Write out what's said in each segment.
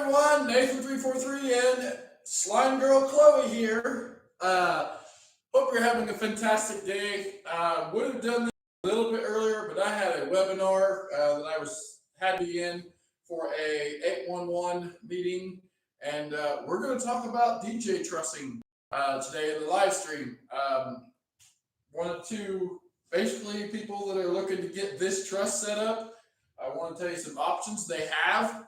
everyone, Nathan343 and Slime Girl Chloe here. Hope you're having a fantastic day. Would have done this a little bit earlier, but I had a webinar that I had to be in for a 811 meeting, and we're going to talk about DJ trussing today in the live stream. Wanted to basically people that are looking to get this truss set up. I want to tell you some options they have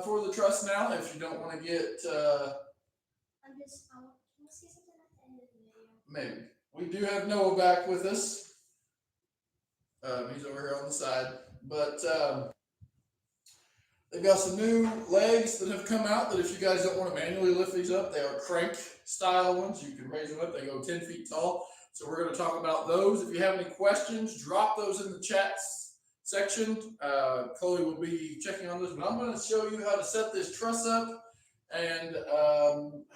for the truss now. If you don't want to get, can you say something at the end of the video? maybe we do have Noah back with us. He's over here on the side, but they've got some new legs that have come out that if you guys don't want to manually lift these up, they are crank style ones. You can raise them up. They go 10 feet tall. So we're going to talk about those. If you have any questions, drop those in the chats section. Chloe will be checking on this, but I'm going to show you how to set this truss up and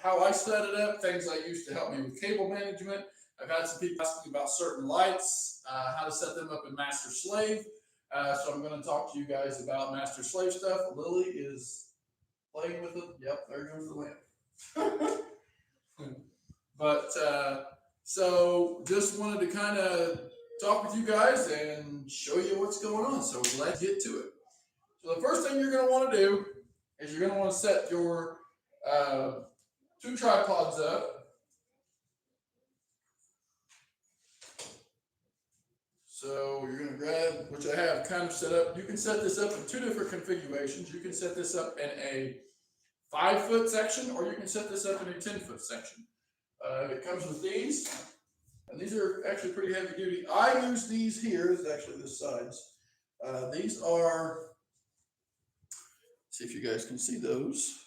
how I set it up, things I use to help me with cable management. I've had some people asking about certain lights, how to set them up in master slave. So I'm going to talk to you guys about master slave stuff. Lily is playing with it. Yep, there goes the lamp. But so just wanted to kind of talk with you guys and show you what's going on. So let's get to it. So the first thing you're going to want to do is you're going to want to set your two tripods up. So you're going to grab, which I have kind of set up. You can set this up in two different configurations. You can set this up in a 5-foot section, or you can set this up in a 10-foot section. It comes with these, and these are actually pretty heavy duty. I use these here. This is actually the sides. These are, see if you guys can see those.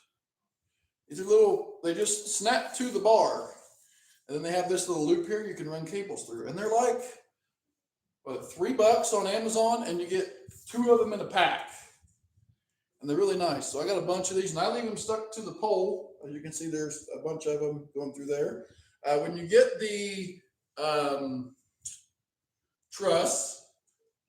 These are little, they just snap to the bar, and then they have this little loop here you can run cables through, and they're like, what, $3 on Amazon, and you get 2 of them in a pack, and they're really nice. So I got a bunch of these, and I leave them stuck to the pole. As you can see, there's a bunch of them going through there. When you get the truss,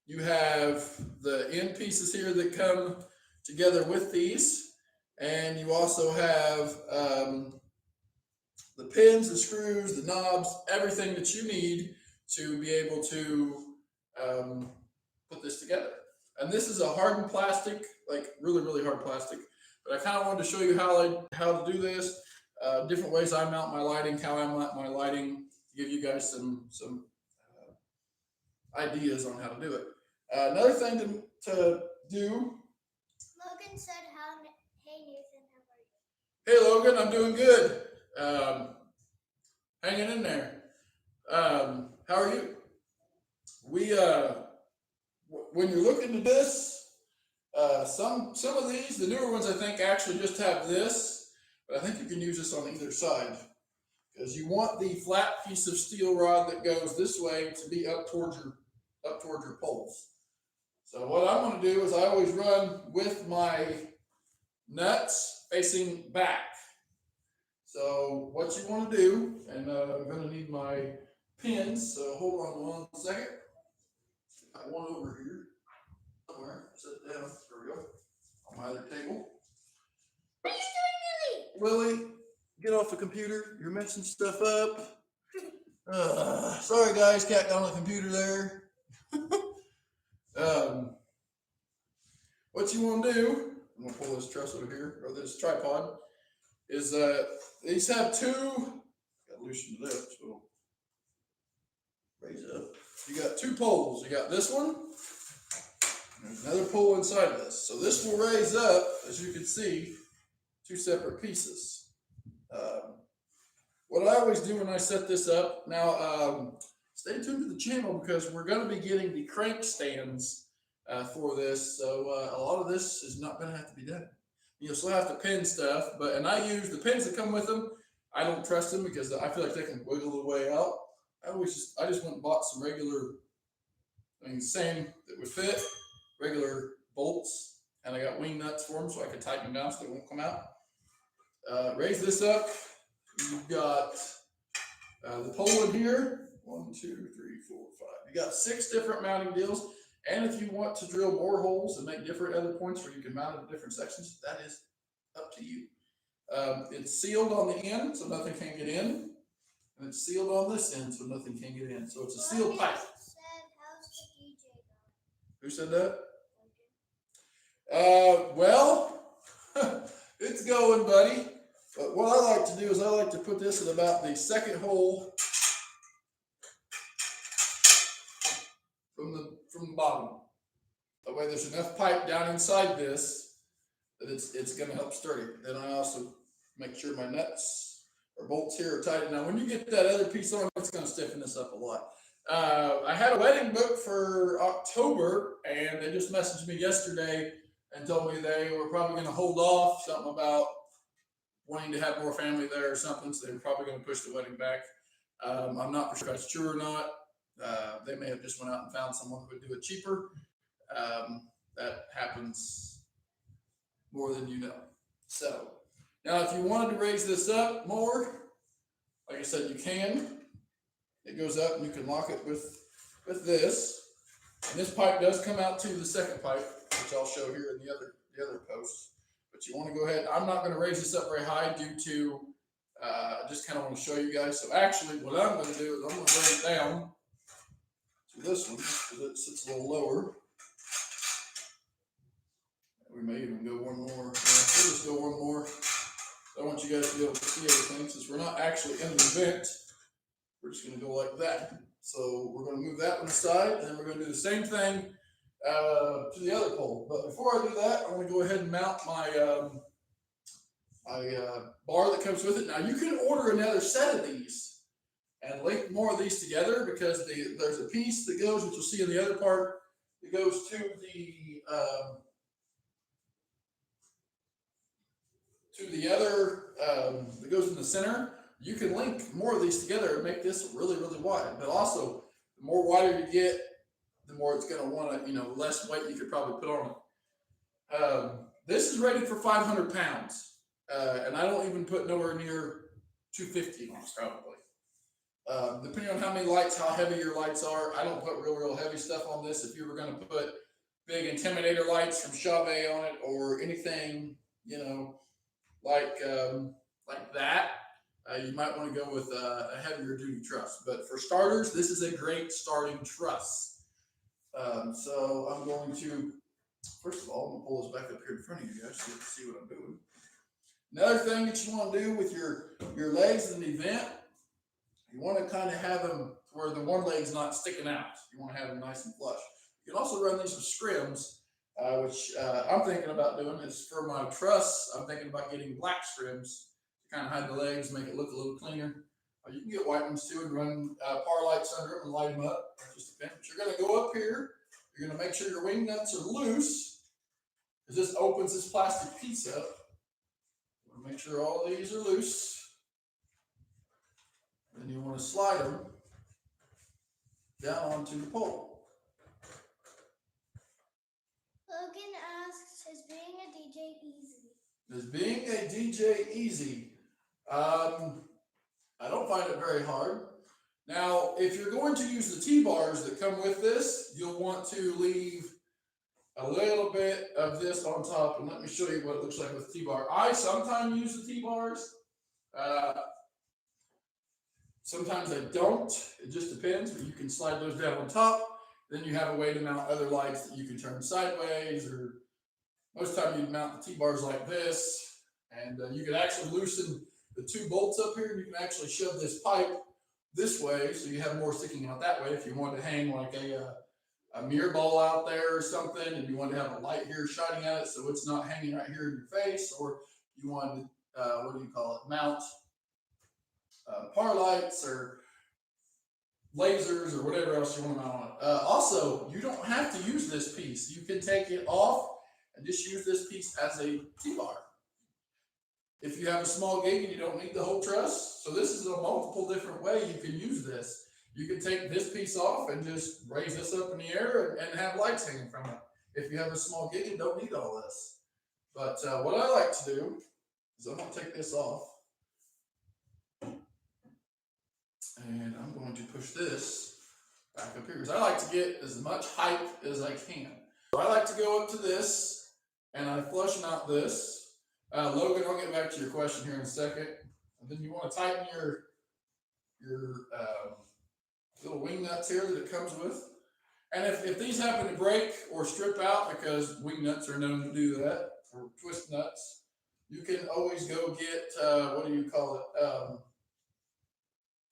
you have the end pieces here that come together with these, and you also have the pins, the screws, the knobs, everything that you need to be able to put this together. And this is a hardened plastic, like really, really hard plastic. But I kind of wanted to show you how to do this, different ways I mount my lighting, how I mount my lighting, to give you guys some ideas on how to do it. Another thing to do. Logan said, hey Nathan, how are you? Hey Logan, I'm doing good. Hanging in there. How are you? We when you're looking at this, some of these, the newer ones, I think actually just have this, but I think you can use this on either side because you want the flat piece of steel rod that goes this way to be up towards your poles. So what I'm going to do is I always run with my nuts facing back. So what you want to do, and I'm going to need my pins, so hold on 1 second. Got one over here somewhere. Set it down. There we go. On my other table. What are you doing, Willie, get off the computer. You're messing stuff up. Sorry guys, cat got on the computer there. What you want to do, I'm going to pull this truss over here, or this tripod, is these have two, got to loosen it up, so raise it up. You got 2 poles. You got this one, and there's another pole inside of this. So this will raise up, as you can see, 2 separate pieces. What I always do when I set this up, now stay tuned to the channel because we're going to be getting the crank stands for this. So a lot of this is not going to have to be done. You'll still have to pin stuff, and I use the pins that come with them. I don't trust them because I feel like they can wiggle the way out. I just went and bought some regular, same that would fit, regular bolts, and I got wing nuts for them so I could tighten them down so they won't come out. Raise this up. You've got the pole in here. 1, 2, 3, 4, 5. You got 6 different mounting deals. And if you want to drill more holes and make different other points where you can mount it in different sections, that is up to you. It's sealed on the end, so nothing can get in. And it's sealed on this end, so nothing can get in. So it's a sealed pipe. Who said that? Well, it's going, buddy. But what I like to do is I like to put this at about the second hole from the bottom. That way there's enough pipe down inside this that it's going to help sturdy. Then I also make sure my nuts or bolts here are tight. Now when you get that other piece on, it's going to stiffen this up a lot. I had a wedding booked for October, and they just messaged me yesterday and told me they were probably going to hold off, something about wanting to have more family there or something, so they were probably going to push the wedding back. I'm not sure if that's true or not. They may have just went out and found someone who would do it cheaper. That happens more than you know. So now if you wanted to raise this up more, like I said, you can. It goes up and you can lock it with this. And this pipe does come out to the second pipe, which I'll show here in the other post. But you want to go ahead. I'm not going to raise this up very high due to I just kind of want to show you guys. So actually what I'm going to do is I'm going to bring it down to this one because it sits a little lower. We may even go one more. We'll just go one more. I want you guys to be able to see everything since we're not actually in the vent. We're just going to go like that. So we're going to move that one aside, and then we're going to do the same thing to the other pole. But before I do that, I want to go ahead and mount my bar that comes with it. Now you can order another set of these and link more of these together because there's a piece that goes, which you'll see in the other part, that goes to the other that goes in the center. You can link more of these together and make this really, really wide. But also, the more wider you get, the more it's going to want to, less weight you could probably put on it. This is rated for 500 pounds. And I don't even put nowhere near 250 on it, probably. Depending on how many lights, how heavy your lights are, I don't put real heavy stuff on this. If you were going to put big Intimidator lights from Chauvet on it or anything, like that, you might want to go with a heavier duty truss. But for starters, this is a great starting truss. So I'm going to, first of all, I'm going to pull this back up here in front of you guys so you can see what I'm doing. Another thing that you want to do with your legs in the event, you want to kind of have them where the one leg's not sticking out. You want to have them nice and flush. You can also run these with scrims, which I'm thinking about doing. Is for my truss, I'm thinking about getting black scrims to kind of hide the legs, make it look a little cleaner. You can get white ones too and run par lights under them and light them up. It just depends. But you're going to go up here. You're going to make sure your wing nuts are loose because this opens this plastic piece up. Make sure all these are loose. Then you want to slide them down onto the pole. Logan asks, is being a DJ easy? Is being a DJ easy? I don't find it very hard. Now, if you're going to use the T-bars that come with this, you'll want to leave a little bit of this on top, and let me show you what it looks like with T-bar. I sometimes use the T-bars. Sometimes I don't. It just depends, but you can slide those down on top. Then you have a way to mount other lights that you can turn sideways, or most of the time you mount the T-bars like this, and you can actually loosen the two bolts up here, and you can actually shove this pipe this way, so you have more sticking out that way if you want to hang like a mirror ball out there or something, and you want to have a light here shining at it so it's not hanging right here in your face, or you want to, mount par lights or lasers or whatever else you want to mount on it. Also, you don't have to use this piece. You can take it off and just use this piece as a T-bar. If you have a small gig and you don't need the whole truss, so this is a multiple different way you can use this. You can take this piece off and just raise this up in the air and have lights hanging from it. If you have a small gig and don't need all this. But what I like to do is I'm going to take this off. And I'm going to push this back up here. Because I like to get as much height as I can. So I like to go up to this and I flush mount this. Logan, I'll get back to your question here in a second. And then you want to tighten your little wing nuts here that it comes with. And if these happen to break or strip out, because wing nuts are known to do that, or twist nuts, you can always go get, what do you call it,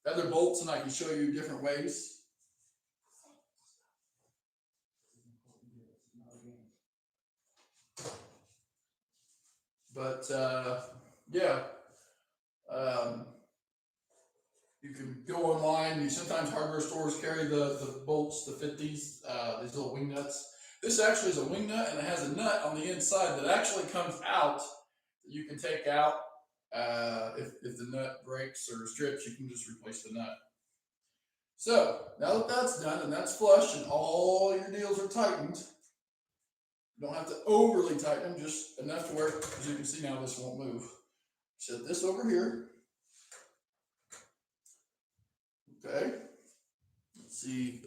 other bolts, and I can show you different ways. But yeah, you can go online. Sometimes hardware stores carry the bolts to fit these little wing nuts. This actually is a wing nut, and it has a nut on the inside that actually comes out that you can take out. If the nut breaks or strips, you can just replace the nut. So now that that's done and that's flush and all your deals are tightened, you don't have to overly tighten them, just enough to where, as you can see now, this won't move. Set this over here. Okay. Let's see.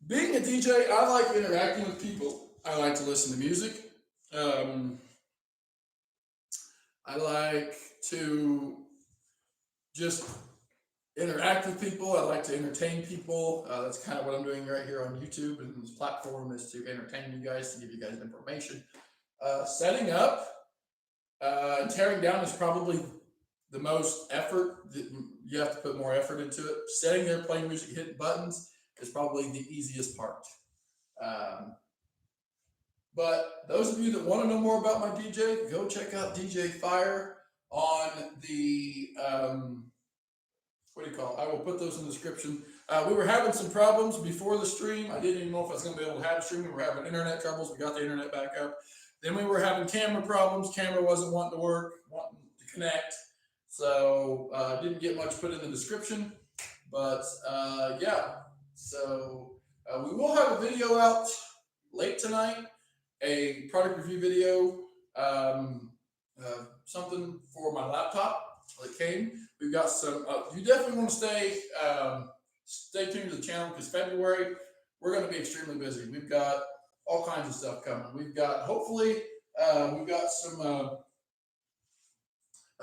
Being a DJ, I like interacting with people. I like to listen to music. I like to just interact with people. I like to entertain people. That's kind of what I'm doing right here on YouTube, and this platform is to entertain you guys, to give you guys information. Setting up and tearing down is probably the most effort. You have to put more effort into it. Sitting there, playing music, hitting buttons is probably the easiest part. But those of you that want to know more about my DJ, go check out djfire on the, what do you call it? I will put those in the description. We were having some problems before the stream. I didn't even know if I was going to be able to have a stream. We were having internet troubles. We got the internet back up. Then we were having camera problems. Camera wasn't wanting to work, wanting to connect. So didn't get much put in the description. But yeah, so we will have a video out late tonight. A product review video, something for my laptop that came. We've got some, you definitely want to stay tuned to the channel, because February, we're going to be extremely busy. We've got all kinds of stuff coming. We've got, hopefully, we've got some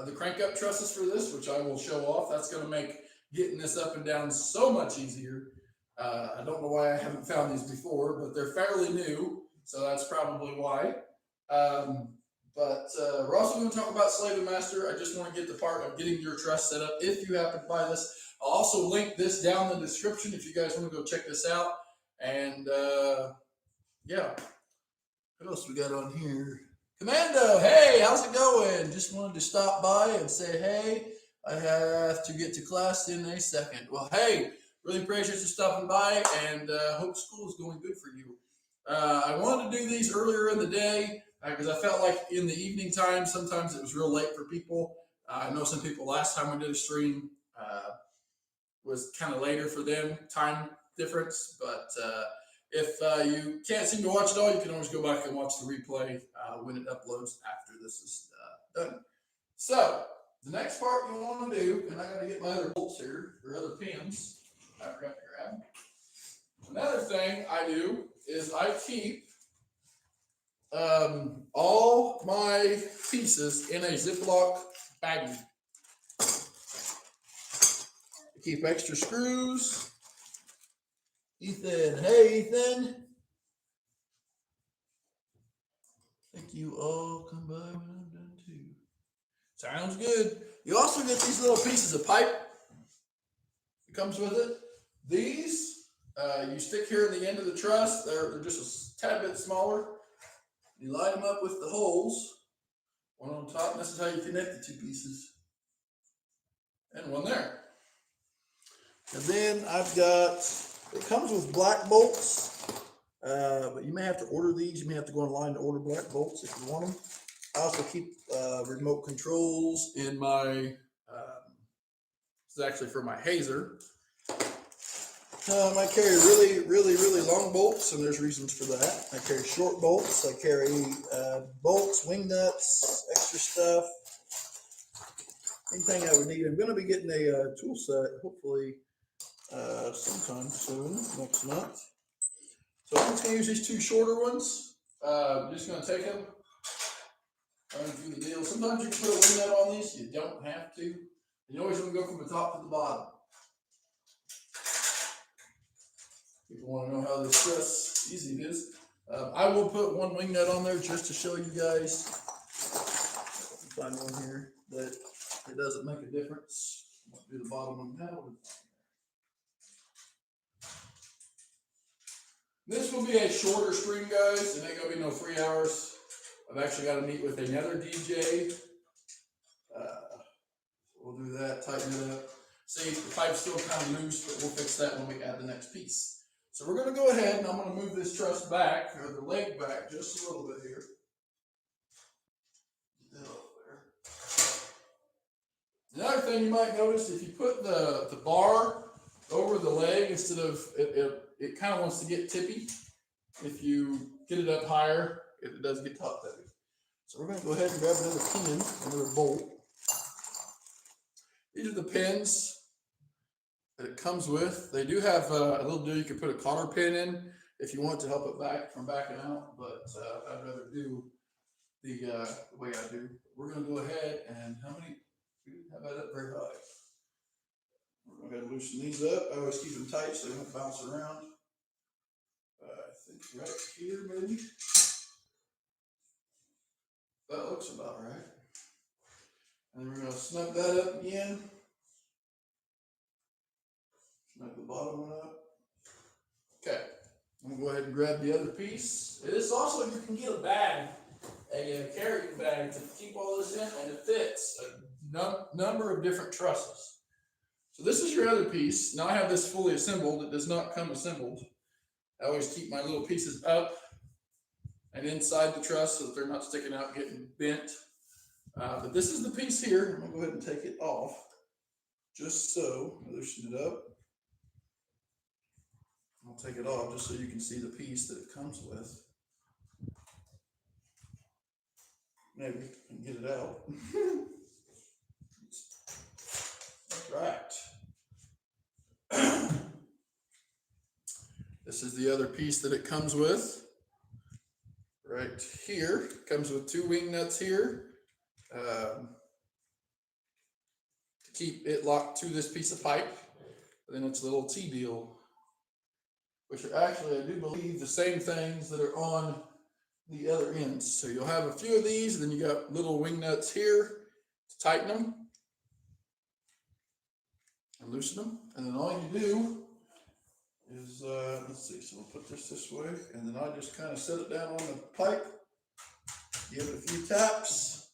the crank up trusses for this, which I will show off. That's going to make getting this up and down so much easier. I don't know why I haven't found these before, but they're fairly new. So that's probably why. But we're also going to talk about Slave and Master. I just want to get the part of getting your truss set up if you happen to buy this. I'll also link this down in the description if you guys want to go check this out. And yeah, what else we got on here? Commando, hey, how's it going? Just wanted to stop by and say, hey, I have to get to class in a second. Well, hey, really appreciate you stopping by, and hope school is going good for you. I wanted to do these earlier in the day because I felt like in the evening time, sometimes it was real late for people. I know some people last time we did a stream was kind of later for them, time difference. But if you can't seem to watch it all, you can always go back and watch the replay when it uploads after this is done. So the next part you want to do, and I got to get my other bolts here, or other pins I forgot to grab. Another thing I do is I keep all my pieces in a Ziploc baggie. I keep extra screws. Ethan, hey Ethan. I think you all come by when I'm done too. Sounds good. You also get these little pieces of pipe that comes with it. These you stick here in the end of the truss. They're just a tad bit smaller. You line them up with the holes, one on top, and this is how you connect the two pieces. And one there. And then I've got, it comes with black bolts, but you may have to order these. You may have to go online to order black bolts if you want them. I also keep remote controls in my, this is actually for my hazer. I carry really long bolts, and there's reasons for that. I carry short bolts. I carry bolts, wing nuts, extra stuff, anything I would need. I'm going to be getting a tool set, hopefully sometime soon, next month. So I'm just going to use these two shorter ones. I'm just going to take them, running through the deal. Sometimes you can put a wing nut on these, you don't have to. You always want to go from the top to the bottom. People want to know how this truss easy it is. I will put one wing nut on there just to show you guys. Find one here that it doesn't make a difference. I'll do the bottom one now. This will be a shorter stream, guys. It ain't gonna be no 3 hours. I've actually got to meet with another DJ. We'll do that, tighten it up. See, the pipe's still kind of loose, but we'll fix that when we add the next piece. So we're gonna go ahead and I'm gonna move this truss back, or the leg back just a little bit here. Another thing you might notice, if you put the bar over the leg instead of, it kind of wants to get tippy. If you get it up higher, it does get top heavy. So we're going to go ahead and grab another pin, another bolt. These are the pins that it comes with. They do have a little deal you can put a cotter pin in if you want to help it back from backing out, but I'd rather do the way I do. We're going to go ahead and how about up very high? We're going to go ahead and loosen these up. I always keep them tight so they don't bounce around. I think right here, maybe. That looks about right. And then we're going to snug that up again. Snug the bottom one up. Okay. I'm going to go ahead and grab the other piece. This also, you can get a bag, a carrying bag to keep all this in, and it fits a number of different trusses. So this is your other piece. Now I have this fully assembled. It does not come assembled. I always keep my little pieces up and inside the truss so that they're not sticking out, getting bent. But this is the piece here. I'm gonna go ahead and take it off, just so. Loosen it up. I'll take it off just so you can see the piece that it comes with. Maybe I can get it out. That's right. This is the other piece that it comes with. Right here, it comes with 2 wing nuts here to keep it locked to this piece of pipe. And then it's a little T-deal, which are actually, I do believe, the same things that are on the other ends. So you'll have a few of these, and then you got little wing nuts here to tighten them and loosen them. And then all you do is, let's see, so we'll put this way, and then I just kind of set it down on the pipe, give it a few taps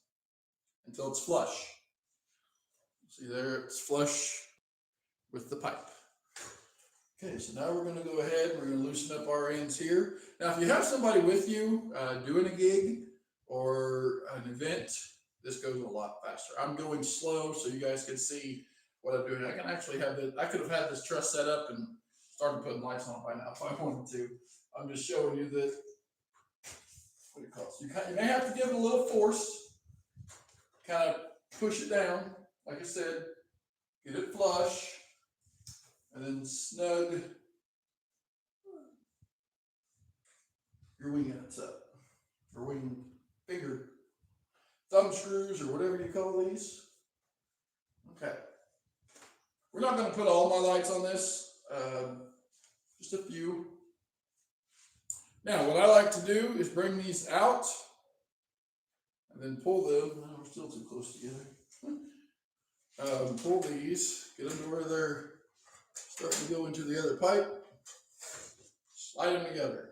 until it's flush. See there, it's flush with the pipe. Okay, so now we're going to go ahead and we're going to loosen up our ends here. Now, if you have somebody with you doing a gig or an event, this goes a lot faster. I'm going slow so you guys can see what I'm doing. I can actually have this, I could have had this truss set up and started putting lights on it by now if I wanted to. I'm just showing you that, what do you call it? You may have to give it a little force, kind of push it down, like I said, get it flush, and then snug your wing nuts up, or wing finger thumb screws, or whatever you call these. Okay. We're not going to put all my lights on this, just a few. Now, what I like to do is bring these out and then pull them. No, we're still too close together. Pull these, get them to where they're starting to go into the other pipe, slide them together.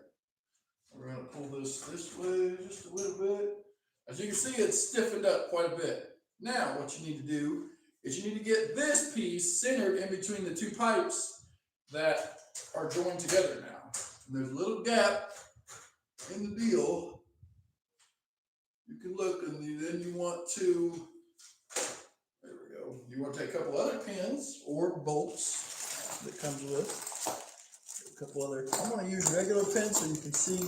We're going to pull this way just a little bit. As you can see, it's stiffened up quite a bit. Now, what you need to do is you need to get this piece centered in between the 2 pipes that are joined together now. And there's a little gap in the deal. You can look, and then you want to, there we go. You want to take a couple other pins or bolts that comes with. A couple other, I'm going to use regular pins so you can see,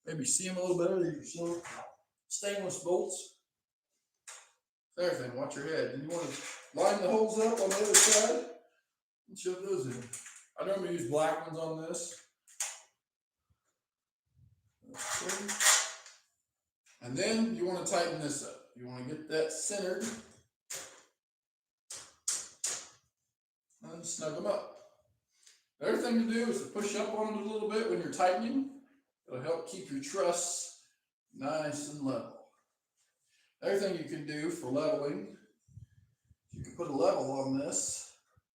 maybe see them a little better. These are stainless bolts. Everything, watch your head. And you want to line the holes up on the other side and shove those in. I normally use black ones on this. Okay. And And then you want to tighten this up. You want to get that centered and snug them up. The other thing to do is to push up on it a little bit when you're tightening. It'll help keep your truss nice and level. The other thing you can do for leveling, you can put a level on this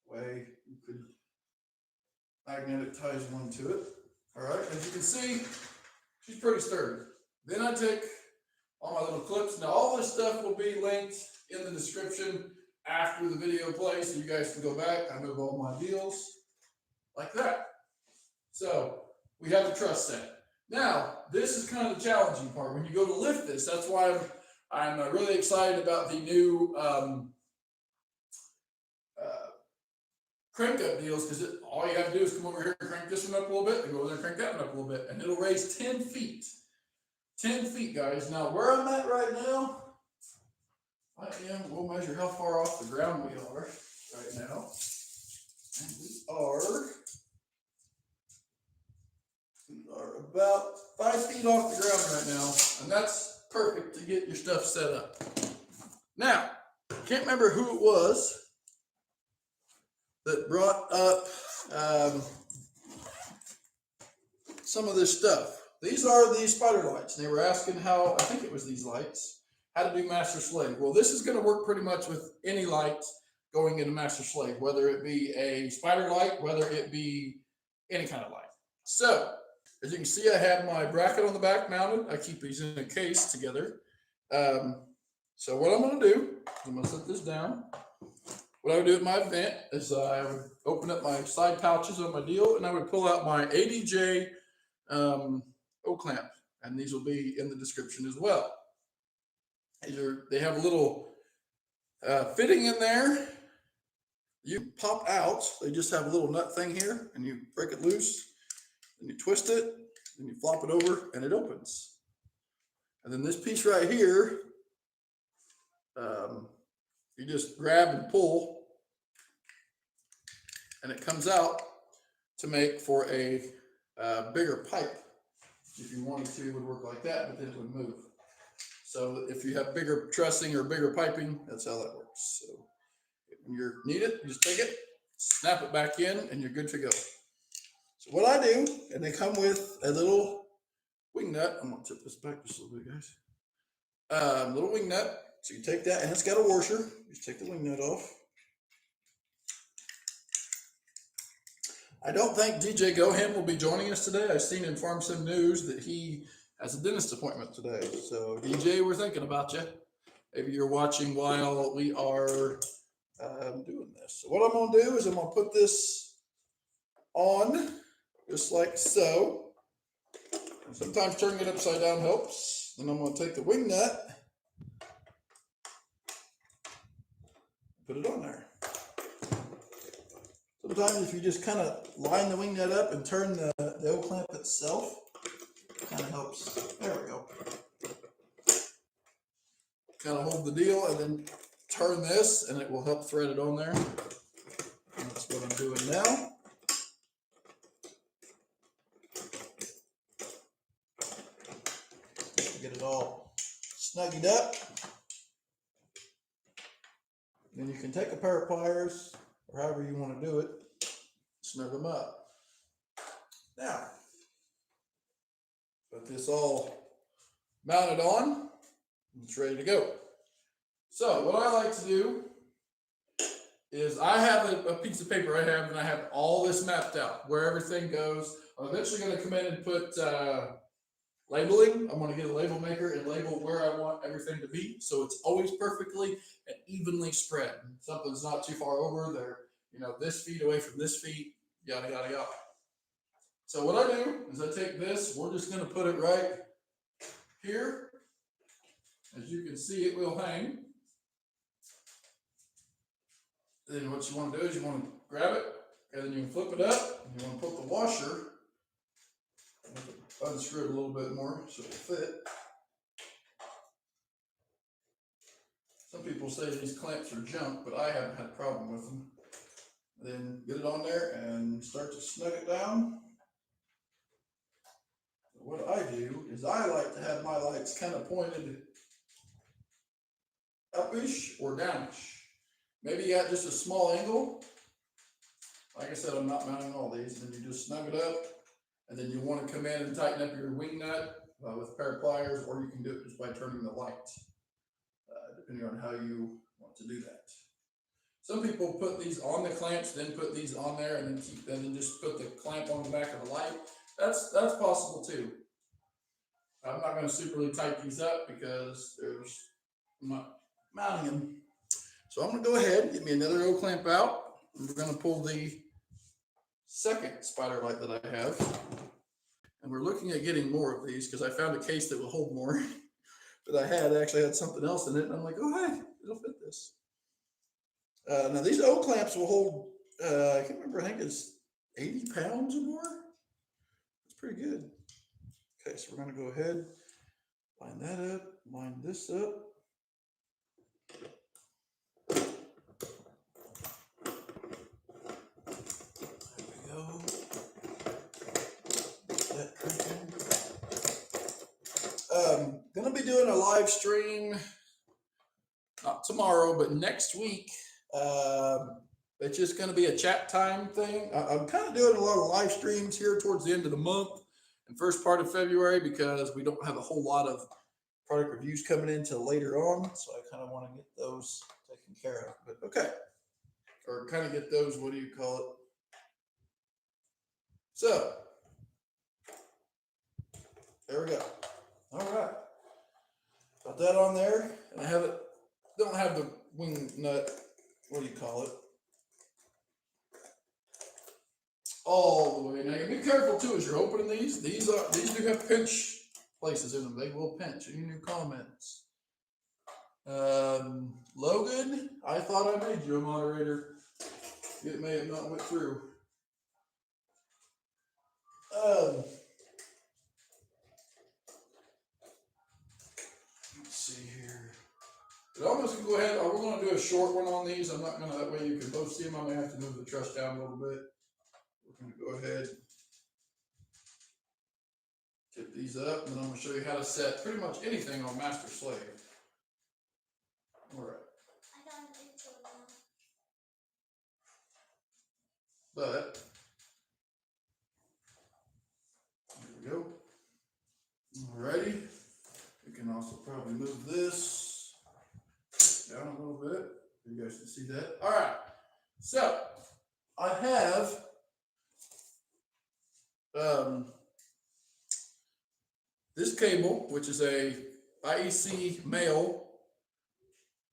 way. You could magnetic ties one to it. All right, as you can see, she's pretty sturdy. Then I take all my little clips. Now all this stuff will be linked in the description after the video plays, so you guys can go back. I move all my deals like that. So we have the truss set. Now this is kind of the challenging part. When you go to lift this, that's why I'm really excited about the new crank up deals, because all you have to do is come over here and crank this one up a little bit, and go over there and crank that one up a little bit, and it'll raise 10 feet. 10 feet, guys. Now where I'm at right now, we'll measure how far off the ground we are right now. And we are about 5 feet off the ground right now, and that's perfect to get your stuff set up. Now, can't remember who it was that brought up some of this stuff. These are the spider lights. They were asking how, I think it was these lights, how to do master slave. Well, this is going to work pretty much with any light going into master slave, whether it be a spider light, whether it be any kind of light. So, as you can see, I have my bracket on the back mounted. I keep these in a case together. So what I'm going to do is I'm going to set this down. What I would do at my vent is I would open up my side pouches on my deal, and I would pull out my ADJ O-clamp, and these will be in the description as well. They have a little fitting in there. You pop out. They just have a little nut thing here, and you break it loose, and you twist it, and you flop it over, and it opens. And then this piece right here, you just grab and pull, and it comes out to make for a bigger pipe. If you wanted to, it would work like that, but then it would move. So if you have bigger trussing or bigger piping, that's how that works. So when you need it, you just take it, snap it back in, and you're good to go. So what I do, and they come with a little wing nut. I'm gonna tip this back just a little bit, guys. Little wing nut. So you take that, and it's got a washer. You just take the wing nut off. I don't think DJ Gohan will be joining us today. I've seen in Farm Sim News that he has a dentist appointment today. So DJ, we're thinking about you. Maybe you're watching while we are doing this. So what I'm going to do is I'm going to put this on just like so. And sometimes turning it upside down helps. Then I'm going to take the wing nut, put it on there. Sometimes if you just kind of line the wing nut up and turn the O-clamp itself, it kind of helps. There we go. Kind of hold the deal and then turn this, and it will help thread it on there. And that's what I'm doing now. Get it all snuggied up. Then you can take a pair of pliers, or however you want to do it, snug them up. Now, got this all mounted on, it's ready to go. So what I like to do is I have a piece of paper and I have all this mapped out, where everything goes. I'm eventually going to come in and put labeling. I'm going to get a label maker and label where I want everything to be, so it's always perfectly and evenly spread. Something's not too far over there, this feet away from this feet, yada yada yada. So what I do is I take this, we're just going to put it right here. As you can see, it will hang. Then what you want to do is you want to grab it, and then you can flip it up, and you want to put the washer, unscrew it a little bit more so it'll fit. Some people say these clamps are junk, but I haven't had a problem with them. Then get it on there and start to snug it down. what I do is I like to have my lights kind of pointed upish or downish. Maybe you got just a small angle. Like I said, I'm not mounting all these. Then you just snug it up, and then you want to come in and tighten up your wing nut with a pair of pliers, or you can do it just by turning the light, depending on how you want to do that. Some people put these on the clamps, then put these on there, and then just put the clamp on the back of the light. That's possible too. I'm not going to superly tighten these up because I'm not mounting them. So I'm going to go ahead and get me another O-clamp out. And we're going to pull the second spider light that I have. And we're looking at getting more of these because I found a case that will hold more. That I actually had something else in it. And I'm like, oh, hey, it'll fit this. Now these O-clamps will hold, I can't remember, I think it's 80 pounds or more. That's pretty good. Okay, so we're going to go ahead, line that up, line this up. There we go. That cranking. Going to be doing a live stream, not tomorrow, but next week. It's just going to be a chat time thing. I'm kind of doing a lot of live streams here towards the end of the month and first part of February because we don't have a whole lot of product reviews coming in till later on. So I kind of want to get those taken care of. But okay. Or kind of get those, what do you call it? So there we go. All right. Got that on there. And I have it, don't have the wing nut, what do you call it? All the way. Now you be careful too as you're opening these. These do have pinch places in them. They will pinch. Any new comments? Logan, I thought I made you a moderator. It may have not went through. Let's see here. But I'm just gonna go ahead. We're gonna do a short one on these. I'm not gonna, that way you can both see them. I may have to move the truss down a little bit. We're going to go ahead, tip these up, and then I'm going to show you how to set pretty much anything on master slave. All right. But there we go. Alrighty. We can also probably move this down a little bit. You guys can see that. All right. So I have this cable, which is a IEC male,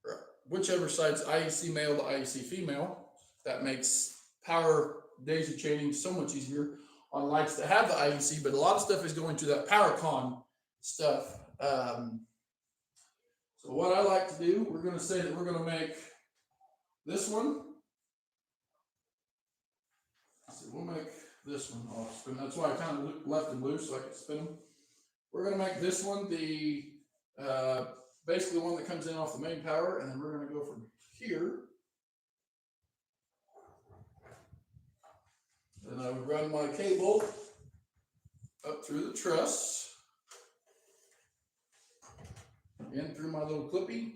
or whichever side's IEC male to IEC female. That makes power daisy chaining so much easier on lights that have the IEC, but a lot of stuff is going to that PowerCon stuff. So what I like to do, we're going to say that we're going to make this one. So we'll make this one off spin. That's why I kind of left them loose so I could spin them. We're going to make this one the basically the one that comes in off the main power, and then we're going to go from here. Then I would run my cable up through the truss, in through my little clippy,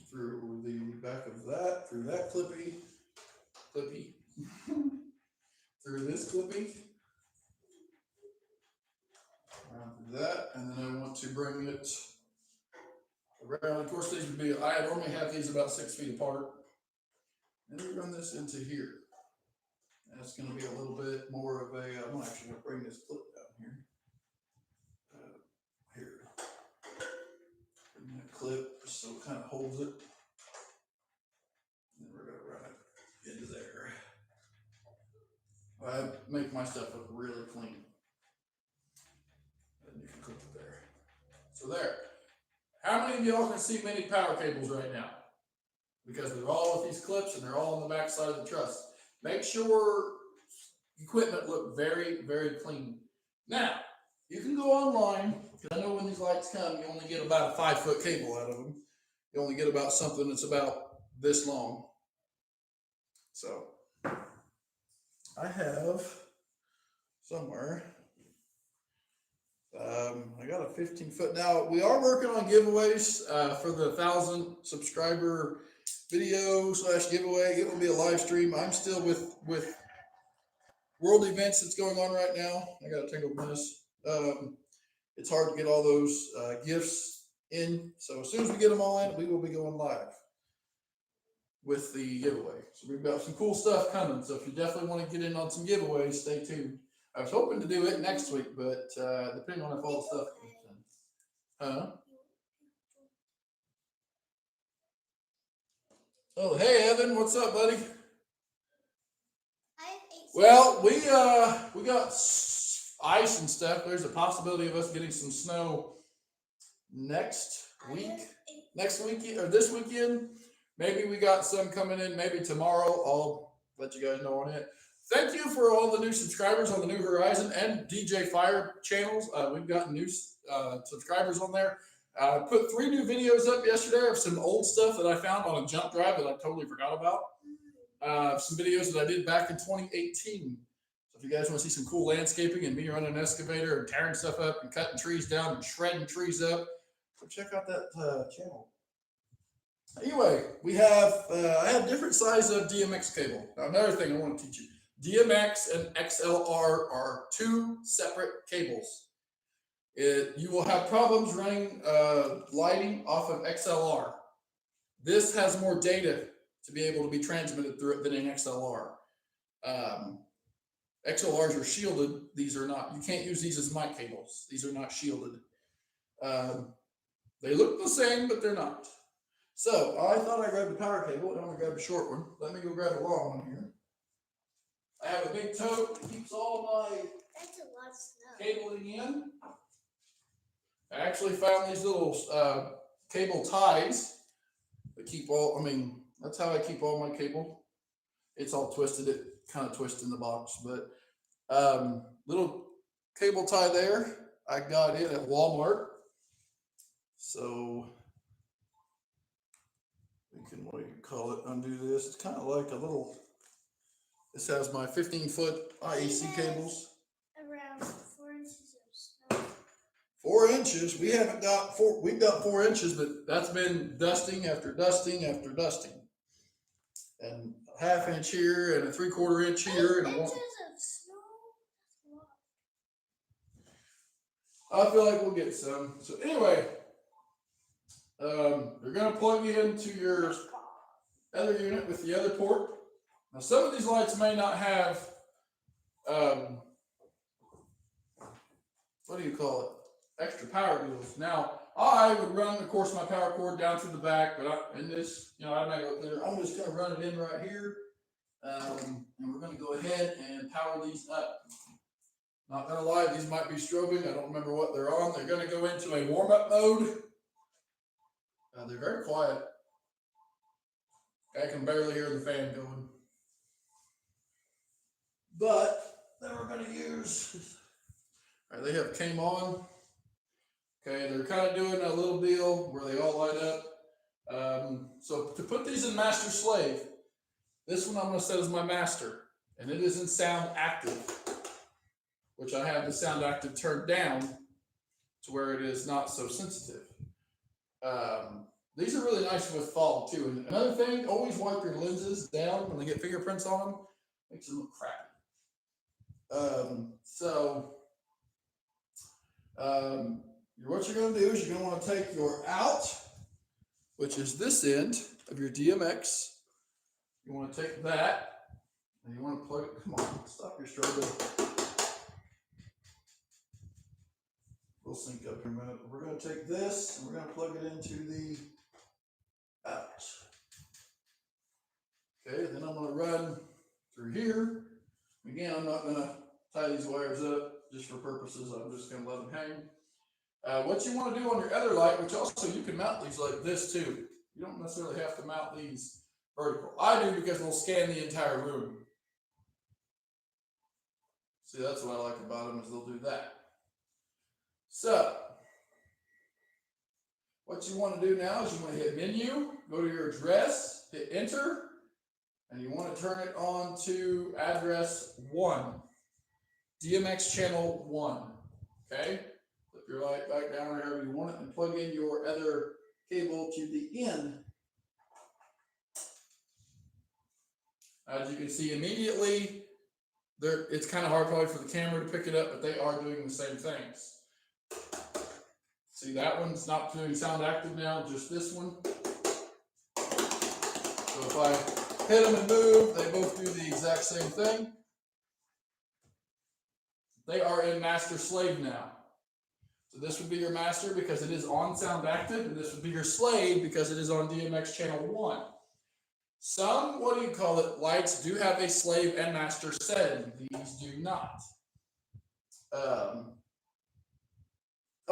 through the back of that, through that clippy, through this clippy, around through that, and then I want to bring it around. Of course, these would be, I normally have these about 6 feet apart. And we run this into here. That's going to be a little bit more of a, I'm actually going to bring this clip down here. Here. Bring that clip so it kind of holds it. And then we're going to run it into there. I make my stuff look really clean. And you can clip it there. So there. How many of y'all can see many power cables right now? Because they're all with these clips and they're all on the back side of the truss. Make sure equipment look very, very clean. Now, you can go online, because I know when these lights come, you only get about a 5-foot cable out of them. You only get about something that's about this long. So, I have somewhere. I got a 15-foot. Now we are working on giveaways for the 1,000 subscriber video / giveaway. It will be a live stream. I'm still with world events that's going on right now. I got a tangled mess. It's hard to get all those gifts in. So as soon as we get them all in, we will be going live with the giveaway. So we've got some cool stuff coming. So if you definitely want to get in on some giveaways, stay tuned. I was hoping to do it next week, but depending on if all the stuff comes in. Oh, hey Evan, what's up, buddy? Well, we got ice and stuff. There's a possibility of us getting some snow next week or this weekend. Maybe we got some coming in maybe tomorrow. I'll let you guys know on it. Thank you for all the new subscribers on the New Horizon and DJ Fire channels. We've got new subscribers on there. I put 3 new videos up yesterday of some old stuff that I found on a jump drive that I totally forgot about. Some videos that I did back in 2018. So if you guys want to see some cool landscaping and me running an excavator and tearing stuff up and cutting trees down and shredding trees up, so check out that channel. Anyway, we have I have different sizes of Dmx cable. Now another thing I want to teach you. DMX and XLR are 2 separate cables. You will have problems running lighting off of XLR. This has more data to be able to be transmitted through it than an XLR. XLRs are shielded. These are not. You can't use these as mic cables. These are not shielded. They look the same, but they're not. So I thought I grabbed the power cable, and I'm gonna grab a short one. Let me go grab a long one here. I have a big tote that keeps all my cabling in. I actually found these little cable ties that keep all, that's how I keep all my cable. It's all twisted, it kind of twists in the box, but little cable tie there. I got it at Walmart. So we can, what do you call it, undo this. It's kind of like a little, this has my 15-foot IAC cables. Around 4 inches of snow. 4 inches. We haven't got 4. We've got 4 inches, but that's been dusting after dusting after dusting. And a ½ inch here and a 3/4 inch here. 8 and inches of snow. I feel like we'll get some. So anyway, you're gonna plug it into your other unit with the other port. Now some of these lights may not have what do you call it? Extra power deals. Now I would run, of course, my power cord down through the back, but in this, I might go there. I'm just gonna run it in right here, and we're gonna go ahead and power these up. Not gonna lie, these might be strobing. I don't remember what they're on. They're gonna go into a warm-up mode. They're very quiet. I can barely hear the fan going. But then we're going to use, all right, they have came on. Okay, they're kind of doing a little deal where they all light up. So to put these in master slave, this one I'm going to set as my master, and it is in sound active, which I have the sound active turned down to where it is not so sensitive. These are really nice with fog too. And another thing, always wipe your lenses down when they get fingerprints on them. Makes them look crappy. What you're going to do is you're going to want to take your out, which is this end of your DMX. You want to take that, and you want to plug it. Come on, stop your strobe. We'll sync up in a minute. We're going to take this, and we're going to plug it into the out. Okay, then I'm going to run through here. Again, I'm not going to tie these wires up just for purposes. I'm just going to let them hang. What you want to do on your other light, which also you can mount these like this too. You don't necessarily have to mount these vertical. I do because we'll scan the entire room. See, that's what I like about them, is they'll do that. So, what you want to do now is you want to hit menu, go to your address, hit enter, and you want to turn it on to address 1. DMX channel 1. Okay, flip your light back down wherever you want it and plug in your other cable to the end. As you can see immediately, it's kind of hard probably for the camera to pick it up, but they are doing the same things. See, that one's not doing sound active now, just this one. So if I hit them and move, they both do the exact same thing. They are in master slave now. So this would be your master because it is on sound active, and this would be your slave because it is on DMX channel 1. Some, what do you call it, lights do have a slave and master setting. These do not.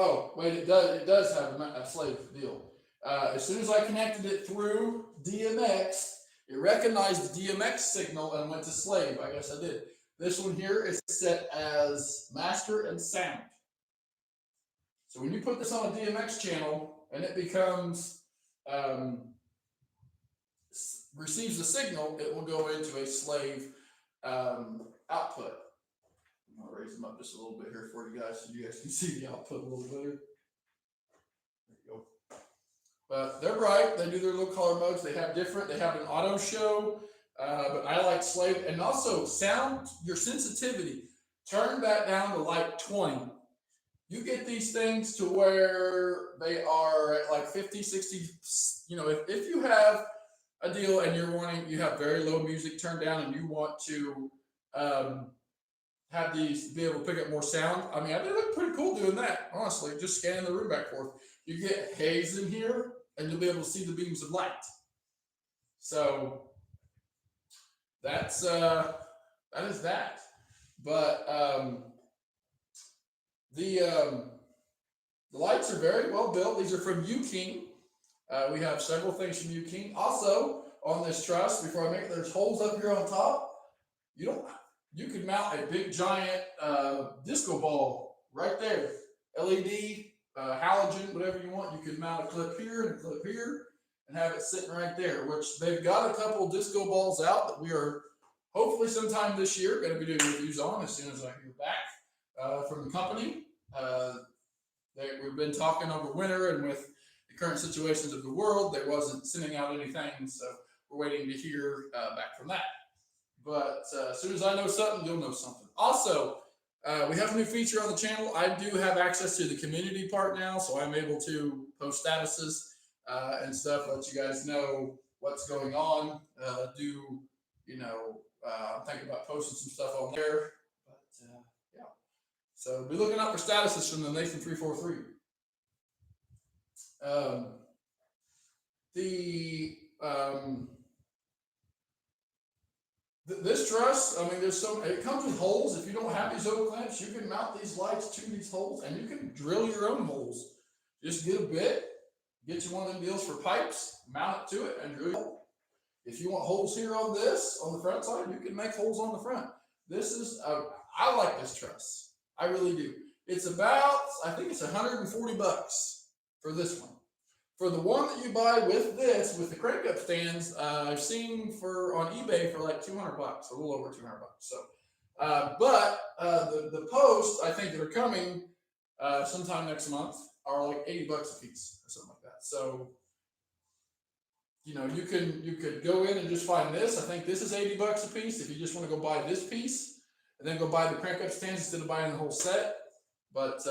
Oh, wait, it does have a slave deal. As soon as I connected it through DMX, it recognized the DMX signal and went to slave. I guess I did. This one here is set as master and sound. So when you put this on a DMX channel and it becomes, receives the signal, it will go into a slave output. I'll raise them up just a little bit here for you guys so you guys can see the output a little better. There you go. But they're bright. They do their little color modes. They have an auto show, but I like slave. And also sound, your sensitivity, turn that down to like 20. You get these things to where they are at like 50, 60, you know, if you have a deal and you have very low music turned down and you want to have these be able to pick up more sound. I mean, they look pretty cool doing that, honestly, just scanning the room back and forth. You get haze in here and you'll be able to see the beams of light. So that is that. But the lights are very well built. These are from U-King. We have several things from U-King. Also, on this truss, before I make it, there's holes up here on top. You could mount a big giant disco ball right there. LED, halogen, whatever you want. You could mount a clip here and a clip here and have it sitting right there, which they've got a couple disco balls out that we are hopefully sometime this year going to be doing reviews on as soon as I hear back from the company. We've been talking over winter, and with the current situations of the world, they wasn't sending out anything, so we're waiting to hear back from that. But as soon as I know something, you'll know something. Also, we have a new feature on the channel. I do have access to the community part now, so I'm able to post statuses and stuff, let you guys know what's going on. I'm thinking about posting some stuff on there. But yeah, so be looking out for statuses from the Nathan 343. This truss, I mean, it comes with holes. If you don't have these O-clamps, you can mount these lights to these holes and you can drill your own holes. Just get a bit, get you one of them deals for pipes, mount it to it and drill your hole. If you want holes here on the front side, you can make holes on the front. I like this truss. I really do. It's about, I think it's $140 for this one. For the one that you buy with the crank up stands, I've seen on eBay for like $200, a little over $200. So, but the posts I think that are coming sometime next month are like $80 a piece or something like that. So, you could go in and just find this. I think this is $80 a piece if you just want to go buy this piece and then go buy the crank up stands instead of buying the whole set. But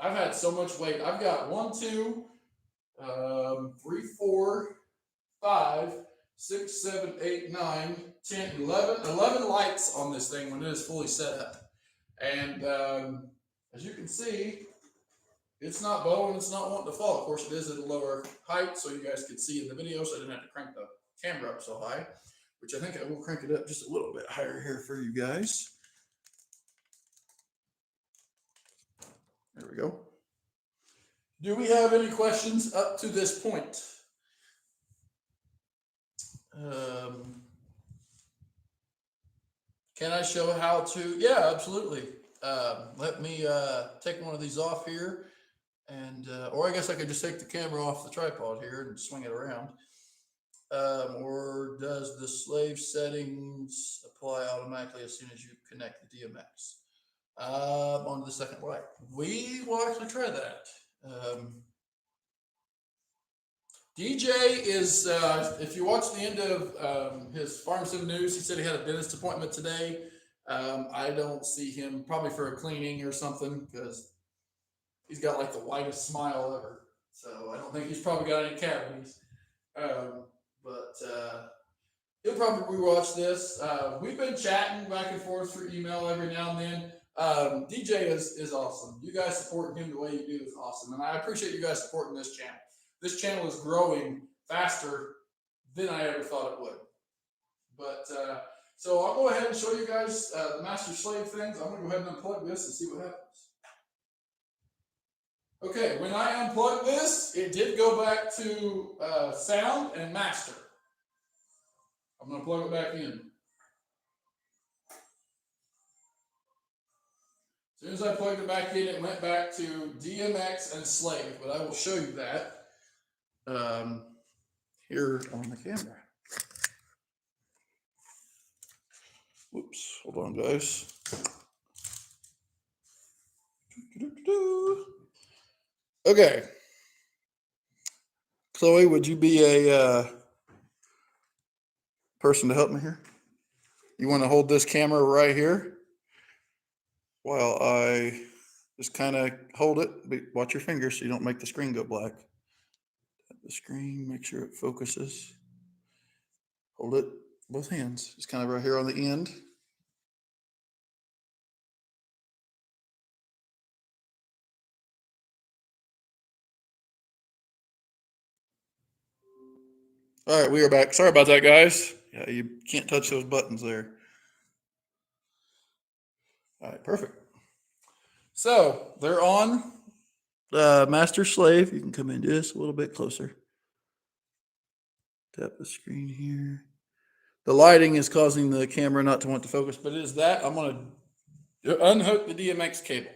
I've had so much weight. I've got 1, 2, 3, 4, 5, 6, 7, 8, 9, 10, 11 lights on this thing when it is fully set up. And as you can see, it's not bowing, it's not wanting to fall. Of course, it is at a lower height, so you guys could see in the video, so I didn't have to crank the camera up so high, which I think I will crank it up just a little bit higher here for you guys. There we go. Do we have any questions up to this point? Can I show how to? Yeah, absolutely. Let me take one of these off here, and or I guess I could just take the camera off the tripod here and swing it around. or does the slave settings apply automatically as soon as you connect the DMX? On the second light. We will actually try that. DJ is, if you watch the end of his Farm Sim News, he said he had a dentist appointment today. I don't see him, probably for a cleaning or something, because he's got like the whitest smile ever. So I don't think he's probably got any cavities. But he'll probably rewatch this. We've been chatting back and forth through email every now and then. DJ is awesome. You guys supporting him the way you do is awesome. And I appreciate you guys supporting this channel. This channel is growing faster than I ever thought it would. But so I'll go ahead and show you guys the master slave things. I'm going to go ahead and unplug this and see what happens. Okay, when I unplugged this, it did go back to sound and master. I'm going to plug it back in. As soon as I plugged it back in, it went back to DMX and slave, but I will show you that here on the camera. Whoops, hold on, guys. Okay. Chloe, would you be a person to help me here? You want to hold this camera right here while I just kind of hold it. Watch your fingers so you don't make the screen go black. Tap the screen, make sure it focuses. Hold it, both hands. Just kind of right here on the end. All right, we are back. Sorry about that, guys. Yeah, you can't touch those buttons there. All right, perfect. So they're on master slave. You can come into this a little bit closer. Tap the screen here. The lighting is causing the camera not to want to focus, but it is that. I'm going to unhook the DMX cable.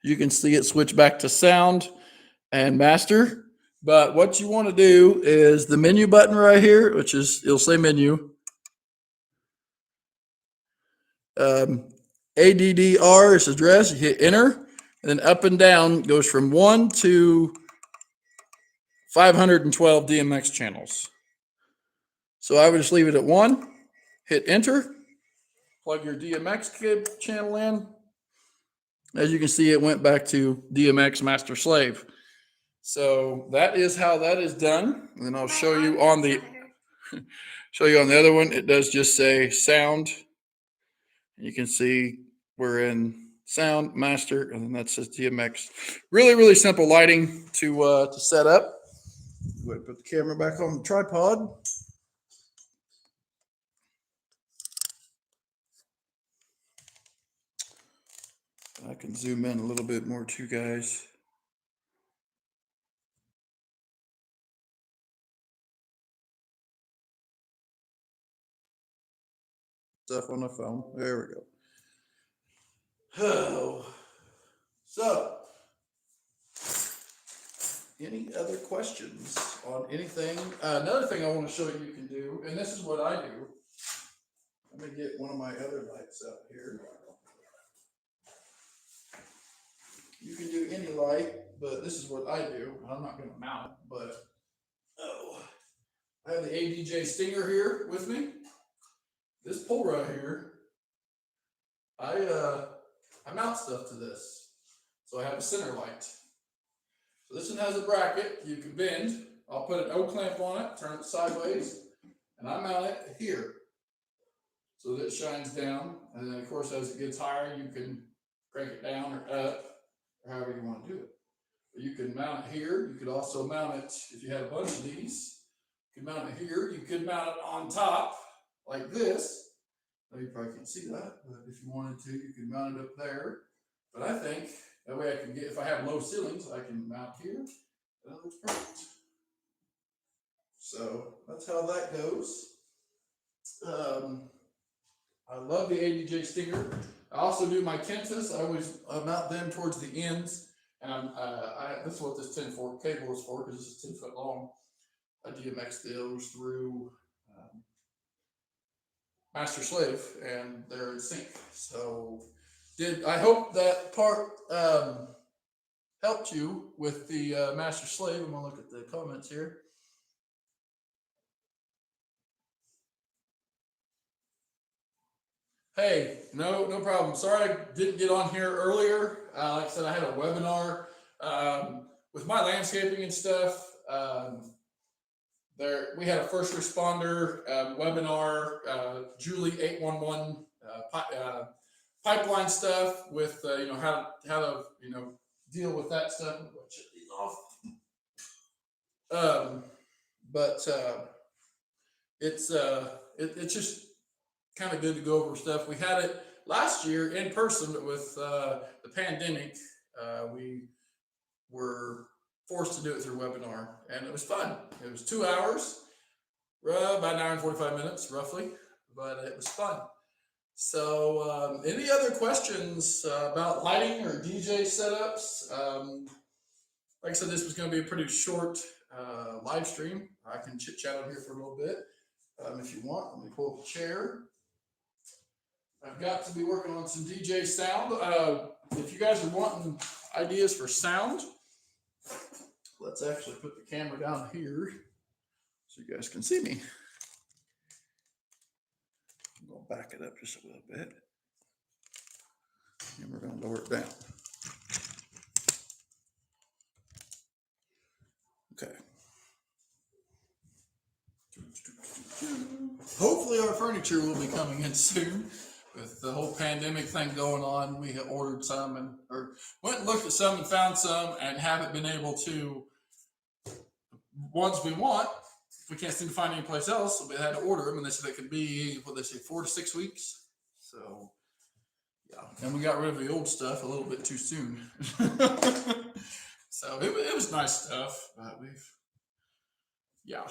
You can see it switch back to sound and master. But what you want to do is the menu button right here, which is, it'll say menu. ADDR is address. You hit enter, and then up and down goes from 1 to 512 DMX channels. So I would just leave it at 1, hit enter, plug your DMX cable channel in. As you can see, it went back to DMX master slave. So that is how that is done. And then I'll show you on the other one. It does just say sound. You can see we're in sound master, and then that says DMX. Really, really simple lighting to set up. Go ahead and put the camera back on the tripod. I can zoom in a little bit more too, guys. Stuff on the phone. There we go. Oh. So, any other questions on anything? Another thing I want to show you can do, and this is what I do. Let me get one of my other lights up here. You can do any light, but this is what I do. I'm not going to mount, but I have the ADJ Stinger here with me. This pole right here, I mount stuff to this. So I have a center light. So this one has a bracket you can bend. I'll put an O-clamp on it, turn it sideways, and I mount it here so that it shines down. And then of course, as it gets higher, you can crank it down or up, or however you want to do it. But you can mount it here. You could also mount it, if you had a bunch of these, you could mount it here. You could mount it on top like this. Now you probably can't see that, but if you wanted to, you could mount it up there. But I think that way I can get, if I have low ceilings, I can mount here. That looks perfect. So that's how that goes. I love the ADJ Stinger. I also do my Kentas. I always mount them towards the ends And this is what this 10-4 cable is for, because this is 10 foot long. A DMX deals through master slave, and they're in sync. So I hope that part helped you with the master slave. I'm gonna look at the comments here. Hey, no problem. Sorry I didn't get on here earlier. Like I said, I had a webinar with my landscaping and stuff. We had a first responder webinar, Julie 811 pipeline stuff with how to deal with that stuff. I'm gonna shut these off. But it's just kind of good to go over stuff. We had it last year in person with the pandemic. We were forced to do it through webinar, and it was fun. It was 2 hours, about an hour and 45 minutes roughly, but it was fun. So any other questions about lighting or DJ setups? Like I said, this was going to be a pretty short live stream. I can chit chat on here for a little bit if you want. Let me pull up a chair. I've got to be working on some DJ sound. If you guys are wanting ideas for sound, let's actually put the camera down here so you guys can see me. I'm going to back it up just a little bit. And we're going to lower it down. Okay. Hopefully our furniture will be coming in soon. With the whole pandemic thing going on, we have ordered some went and looked at some and found some and haven't been able to, ones we want, if we can't seem to find any place else, so we had to order them, and they said it could be, 4 to 6 weeks. So, yeah. And we got rid of the old stuff a little bit too soon. So it was nice stuff, but yeah.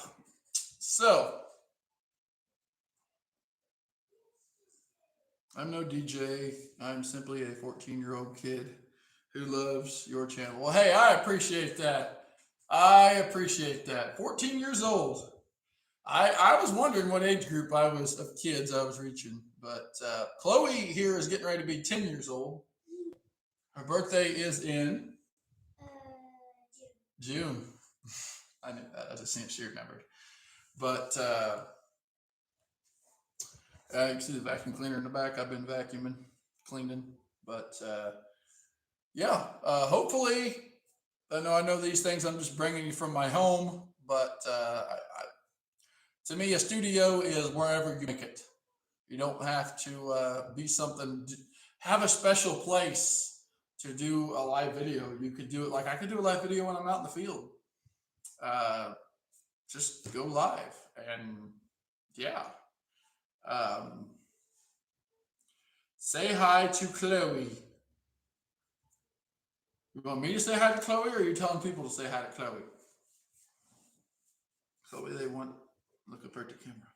So, I'm no DJ. I'm simply a 14-year-old kid who loves your channel. Well, hey, I appreciate that. 14 years old. I was wondering what age group of kids I was reaching, but Chloe here is getting ready to be 10 years old. Her birthday is in June. I knew that. I just seen she remembered. But you can see the vacuum cleaner in the back. I've been vacuuming, cleaning, but yeah. Hopefully, I know these things I'm just bringing you from my home, but to me, a studio is wherever you make it. You don't have to be something. Have a special place to do a live video. You could do it like I could do a live video when I'm out in the field. Just go live, and yeah. Say hi to Chloe. You want me to say hi to Chloe, or are you telling people to say hi to Chloe? Chloe, they want look up at the camera.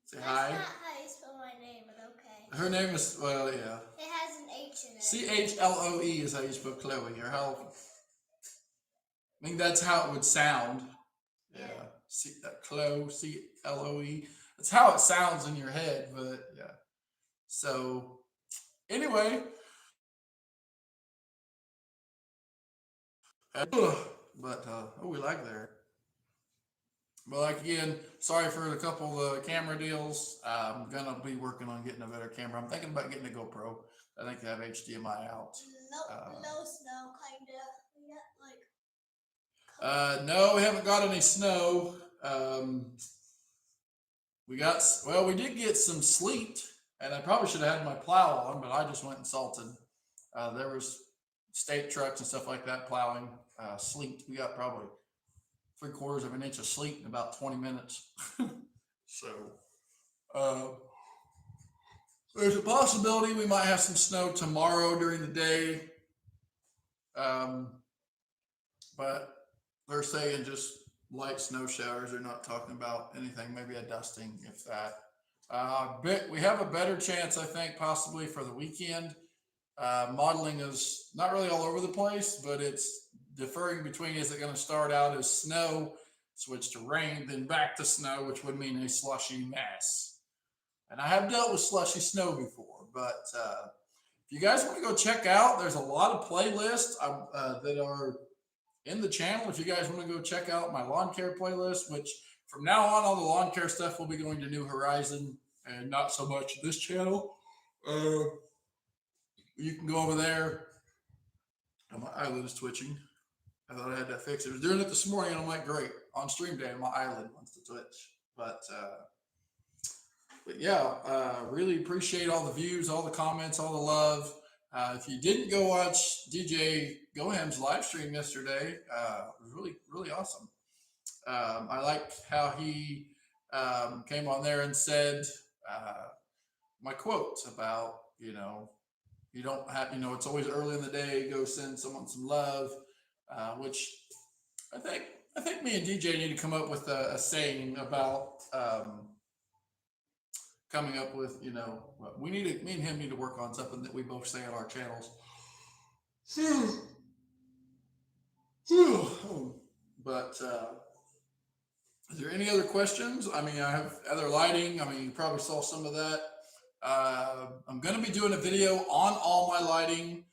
Say hi. That's not how you spell my name, but okay. Her name is, well, yeah. It has an H in it. C-H-L-O-E is how you spell Chloe, or how. I think that's how it would sound. Yeah. Chloe, C-L-O-E. That's how it sounds in your head, but yeah. So, anyway. But, we like there. But like again, sorry for a couple of camera deals. I'm gonna be working on getting a better camera. I'm thinking about getting a GoPro. I think they have HDMI out. No snow, kinda. We got like. No, we haven't got any snow. We did get some sleet, and I probably should have had my plow on, but I just went and salted. There was state trucks and stuff like that plowing sleet. We got probably 3/4 of an inch of sleet in about 20 minutes. So there's a possibility we might have some snow tomorrow during the day. But they're saying just light snow showers. They're not talking about anything, maybe a dusting, if that. We have a better chance, I think, possibly for the weekend. Modeling is not really all over the place, but it's differing between, is it going to start out as snow, switch to rain, then back to snow, which would mean a slushy mess. And I have dealt with slushy snow before, but if you guys want to go check out, there's a lot of playlists that are in the channel. If you guys want to go check out my lawn care playlist, which from now on, all the lawn care stuff will be going to New Horizon and not so much this channel. You can go over there. Oh, my eyelid is twitching. I thought I had that fixed. I was doing it this morning, and I'm like, great. On stream day, my eyelid wants to twitch. But yeah, really appreciate all the views, all the comments, all the love. If you didn't go watch DJ Goham's live stream yesterday, it was really, really awesome. I liked how he came on there and said my quote about, you don't have, it's always early in the day, go send someone some love, which I think me and DJ need to come up with a saying about coming up with, me and him need to work on something that we both say on our channels. But is there any other questions? I mean, I have other lighting. I mean, you probably saw some of that. I'm going to be doing a video on all my lighting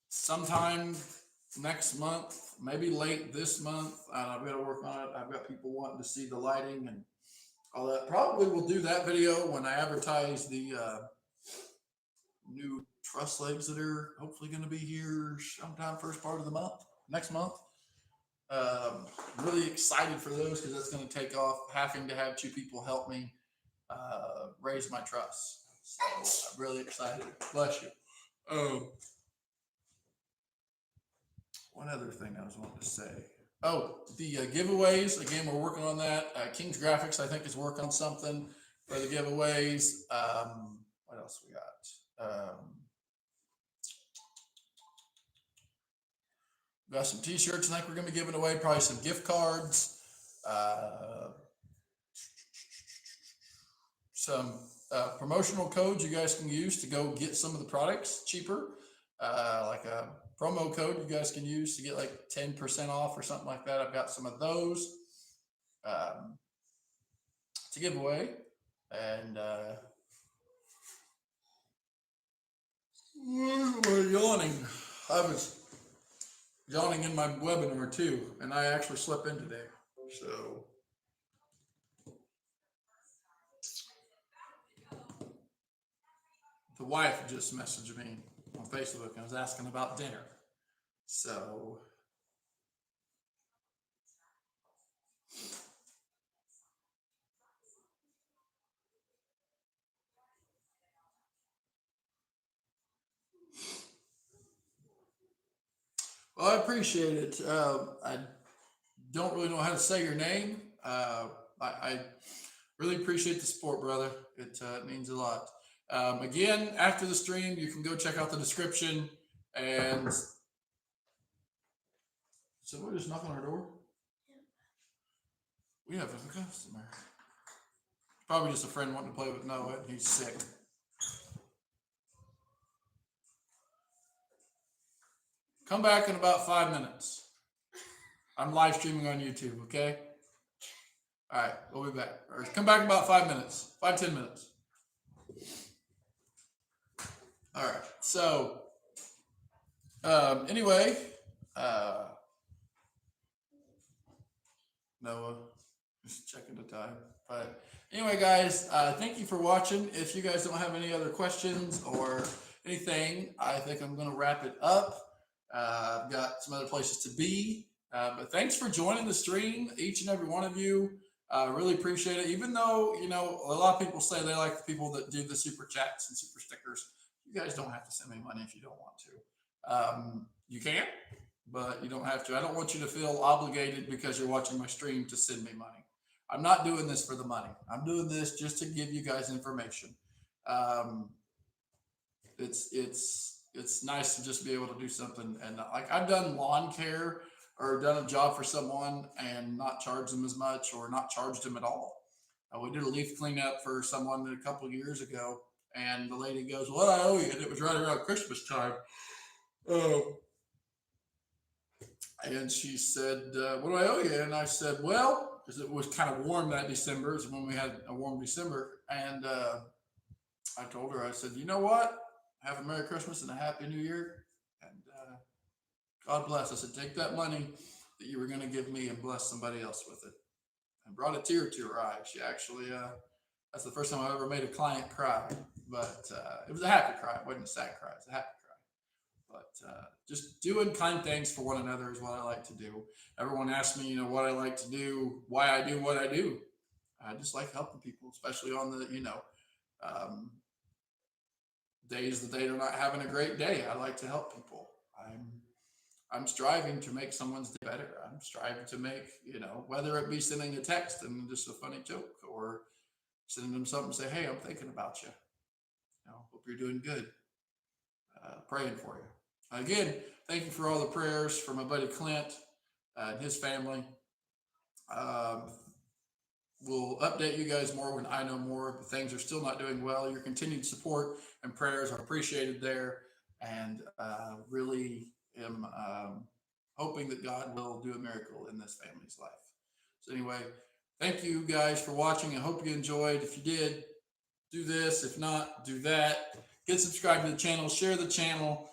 sometime next month, maybe late this month. I've got to work on it. I've got people wanting to see the lighting and all that. Probably will do that video when I advertise the new truss legs that are hopefully going to be here sometime first part of the month, next month. Really excited for those because that's going to take off having to have two people help me raise my truss. So I'm really excited. Bless you. One other thing I was wanting to say. Oh, the giveaways. Again, we're working on that. King's Graphics, I think, is working on something for the giveaways. What else we got? Got some t-shirts I think we're going to be giving away. Probably some gift cards. Some promotional codes you guys can use to go get some of the products cheaper. Like a promo code you guys can use to get like 10% off or something like that. I've got some of those to give away. And we're yawning. I was yawning in my webinar too, and I actually slept in today. So the wife just messaged me on Facebook and was asking about dinner. So well, I appreciate it. I don't really know how to say your name. I really appreciate the support, brother. It means a lot. Again, after the stream, you can go check out the description. And so we're just knocking on our door. We have a customer. Probably just a friend wanting to play with Noah. He's sick. Come back in about 5 minutes. I'm live streaming on YouTube, okay? All right, we'll be back. Or come back in about 5 minutes, 5-10 minutes. All right, so anyway, Noah, just checking the time. But anyway, guys, thank you for watching. If you guys don't have any other questions or anything, I think I'm going to wrap it up. I've got some other places to be. But thanks for joining the stream, each and every one of you. Really appreciate it. Even though, a lot of people say they like the people that do the super chats and super stickers. You guys don't have to send me money if you don't want to. You can, but you don't have to. I don't want you to feel obligated because you're watching my stream to send me money. I'm not doing this for the money. I'm doing this just to give you guys information. It's nice to just be able to do something. And like I've done lawn care or done a job for someone and not charged them as much or not charged them at all. We did a leaf cleanup for someone a couple of years ago And the lady goes, "Well, I owe you," and it was right around Christmas time. Oh. And she said, "What do I owe you?" And I said, "Well," because it was kind of warm that December, is when we had a warm December. And I told her, I said, "You know what? Have a Merry Christmas and a Happy New Year. And God bless." I said, "Take that money that you were going to give me and bless somebody else with it." And brought a tear to her eye. She actually, that's the first time I ever made a client cry. But it was a happy cry. It wasn't a sad cry. It was a happy cry. But just doing kind things for one another is what I like to do. Everyone asks me, what I like to do, why I do what I do. I just like helping people, especially on the, um, days that they're not having a great day. I like to help people. I'm striving to make someone's day better. I'm striving to make, whether it be sending a text and just a funny joke, or sending them something and say, "Hey, I'm thinking about you. Hope you're doing good. Praying for you." Again, thank you for all the prayers for my buddy Clint and his family. We'll update you guys more when I know more, but things are still not doing well. Your continued support and prayers are appreciated there, and really am hoping that God will do a miracle in this family's life. So anyway, thank you guys for watching. I hope you enjoyed. If you did, do this. If not, do that. Get subscribed to the channel, share the channel,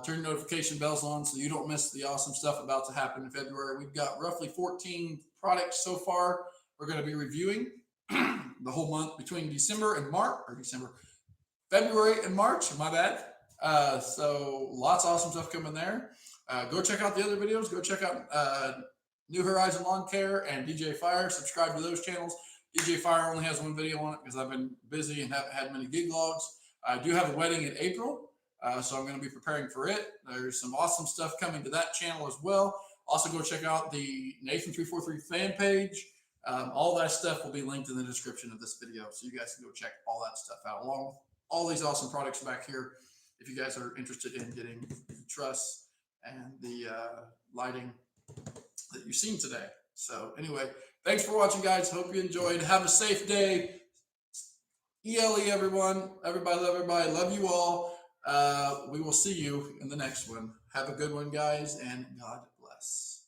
turn notification bells on so you don't miss the awesome stuff about to happen in February. We've got roughly 14 products so far we're going to be reviewing the whole month between February and March, my bad. So lots of awesome stuff coming there. Go check out the other videos. Go check out New Horizon Lawn Care and DJ Fire. Subscribe to those channels. DJ Fire only has one video on it because I've been busy and haven't had many gig logs. I do have a wedding in April, so I'm going to be preparing for it. There's some awesome stuff coming to that channel as well. Also, go check out the Nathan343 fan page. All that stuff will be linked in the description of this video, so you guys can go check all that stuff out, along with all these awesome products back here if you guys are interested in getting the truss and the lighting that you've seen today. So anyway, thanks for watching, guys. Hope you enjoyed. Have a safe day. ELE, everyone. Everybody love everybody. Love you all. We will see you in the next one. Have a good one, guys, and God bless.